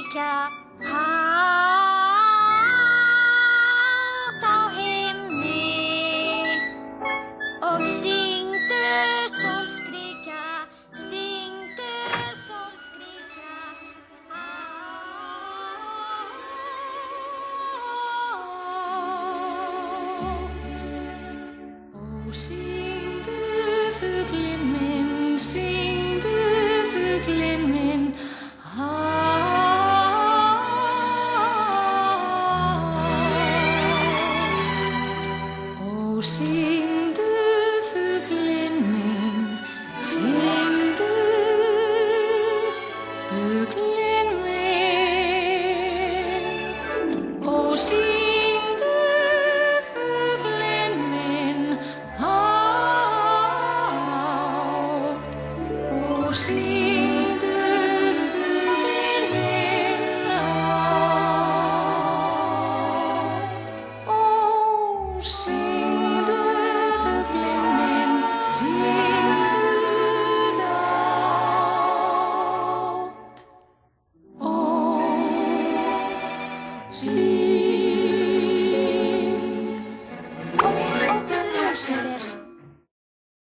skrika hátt á himni og syngdu sólskrika Ó, syngdu fuglinn minn, syngdu fuglinn minn, Ó, syngdu fuglinn minn, syngdu fuglinn minn, Ó, syngdu fuglinn minn hátt, Ó, syngdu fuglinn minn hátt, Ó, syngdu fuglinn minn, syngdu dátt, Ó, syngdu